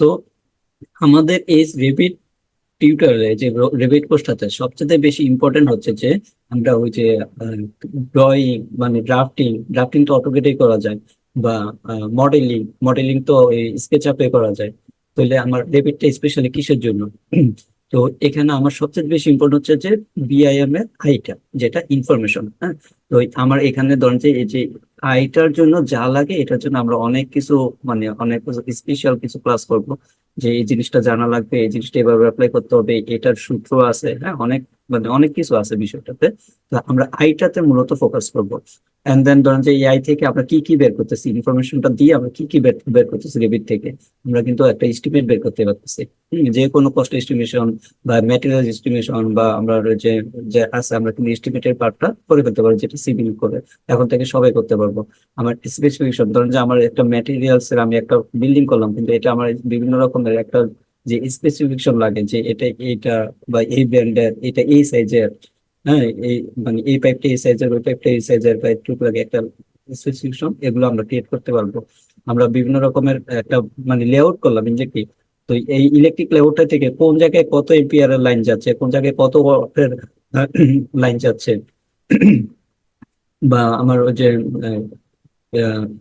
So আমাদের এই রেভিট টিউটোরিয়ালে যে রেভিট কোর্সটাতে সবচেয়ে বেশি ইম্পর্টেন্ট হচ্ছে যে আমরা ওই যে ড্রয়িং মানে ড্রাফটিং ড্রাফটিং তো অটোকেটেই করা যায়, বা মডেলিং মডেলিং তো স্কেচ আপে করা যায়। তাহলে আমার রেভিটটা স্পেশালি কিসের জন্য? তো এখানে আমার সবচেয়ে বেশি ইম্পর্টেন্ট হচ্ছে যে বিআইএম এর আইটা, যেটা ইনফরমেশন। হ্যাঁ, তো আমার এখানে ধরেন যে এই যে আইটার জন্য যা লাগে এটার জন্য আমরা অনেক কিছু মানে অনেক স্পেশাল কিছু ক্লাস করব, যে এই জিনিসটা জানা লাগবে, এই জিনিসটা এভাবে অ্যাপ্লাই করতে হবে, এটার সূত্র আছে, হ্যাঁ অনেক মানে অনেক কিছু আছে বিষয়টাতে। তো আমরা আইটাতে মূলত ফোকাস করবো। এন্ড দেন ধরেন যে এআই থেকে আমরা কি কি বের করতেছি, ইনফরমেশনটা দিয়ে আমরা কি কি বের বের করতেছি রেবিট থেকে, আমরা কিন্তু একটা এস্টিমেট বের করতে পারতেছি। যে কোনো কস্ট এস্টিমেশন বা ম্যাটেরিয়াল এস্টিমেশন, বা আমরা যে যে আছে আমরা কিন্তু এস্টিমেটের পার্টটা করে ফেলতে পারবো, যেটা সিভিল করে এখন থেকে সবাই করতে পারবো। আমার স্পেসিফিকেশন ধরেন যে আমার একটা ম্যাটেরিয়ালস এর আমি একটা বিল্ডিং করলাম, কিন্তু এটা আমার বিভিন্ন রকমের একটা যে স্পেসিফিকেশন লাগে, যে এটা এইটা বা এই ব্র্যান্ডের এটা এই সাইজের, হ্যাঁ এই মানে এই পাইপটা এই সাইজের, ওই পাইপটা এই সাইজের, বা একটু লাগে একটা স্পেসিফিকেশন, এগুলো আমরা ক্রিয়েট করতে পারবো। আমরা বিভিন্ন রকমের একটা মানে লেআউট করলাম যে কি, তো এই ইলেকট্রিক লেআউটটা থেকে কোন জায়গায় কত এম্পিয়ার এর লাইন যাচ্ছে, কোন জায়গায় কত ওয়াটের লাইন যাচ্ছে, বা আমার ওই যে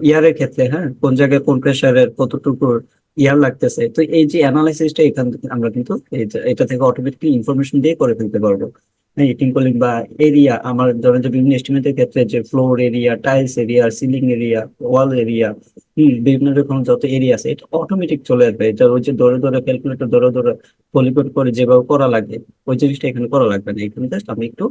ইয়ারের ক্ষেত্রে, হ্যাঁ কোন জায়গায় কোন প্রেসারের কতটুকু ইয়ার লাগতেছে। তো এই যে অ্যানালাইসিসটা এখান থেকে আমরা কিন্তু এটা থেকে অটোমেটিকলি ইনফরমেশন দিয়ে করে ফেলতে পারবো। হ্যাঁ, হিটিং কুলিং বা এরিয়া, আমার ধরেন যে বিভিন্ন এস্টিমেটের ক্ষেত্রে যে floor area, tiles area, ceiling area, wall area, বিভিন্ন রকম যত এরিয়া আছে এটা অটোমেটিক চলে আসবে। এটা ওই যে ধরে ধরে ক্যালকুলেটর ধরে ধরে পলিগন করে যেভাবে করা লাগে ওই জিনিসটা এখানে করা লাগবে না। এখানে জাস্ট আমি একটু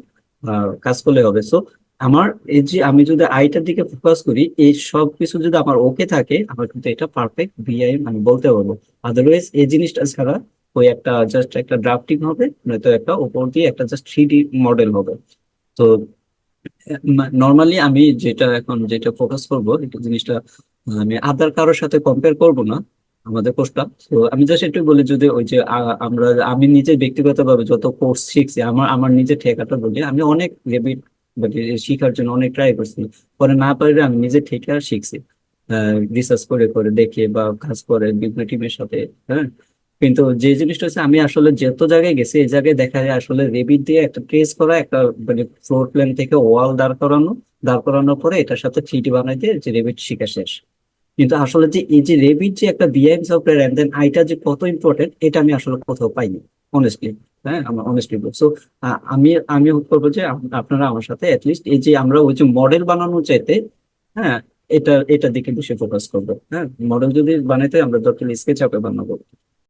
কাজ করলে হবে। সো আমার এই যে আমি যদি আইটার দিকে ফোকাস করি, এই সব কিছু যদি আমার ওকে থাকে, আমার কিন্তু এটা পারফেক্ট বিআই আমি বলতে পারবো। আদারওয়াইজ এই জিনিসটা ছাড়া ওই একটা জাস্ট একটা ড্রাফটিং হবে, নয়তো একটা উপর দিয়ে একটা জাস্ট 3D মডেল হবে। তো নর্মালি আমি যেটা এখন যেটা ফোকাস করবো এটা জিনিসটা আমি আদার কারোর সাথে কম্পেয়ার করব না আমাদের কোর্সটা। তো আমি জাস্ট একটু বলি, যদি ওই যে আমি নিজে ব্যক্তিগতভাবে যত কোর্স শিখছি, আমার আমার নিজের ঠেকাটা বলি, আমি অনেক রেবিট শিখার জন্য অনেক ট্রাই করছি। পরে না পারলে আমি নিজে ঠেকে আর শিখছি, রিসার্চ করে করে দেখে বা কাজ করে বিভিন্ন টিমের সাথে। হ্যাঁ, কিন্তু যে জিনিসটা হচ্ছে আমি আসলে যত জায়গায় গেছি এই জায়গায় দেখা যায় আসলে রেবিট দিয়ে একটা ট্রেস করা একটা মানে ফ্লোর প্ল্যান থেকে ওয়াল দাঁড় করানো, দাঁড় করানোর পরে এটার সাথে 3D বানাই দিয়ে যে রেবিট শিখা শেষ। কিন্তু আসলে যে এই যে রেবিট যে একটা বিআইএম সফটওয়্যার এন্ড দেন আইটা যে কত ইম্পর্টেন্ট এটা আমি আসলে কোথাও পাইনি অনেস্টলি। হ্যাঁ, আমার অনেস্টলি বলছি। আমি আমি করবো যে আপনারা আমার সাথে অ্যাটলিস্ট এই যে আমরা ওই যে মডেল বানানোর চাইতে, হ্যাঁ এটা এটা দিকে বেশি ফোকাস করবো। হ্যাঁ, মডেল যদি বানাইতে আমরা দরকার স্কেচ আপে বানাবো।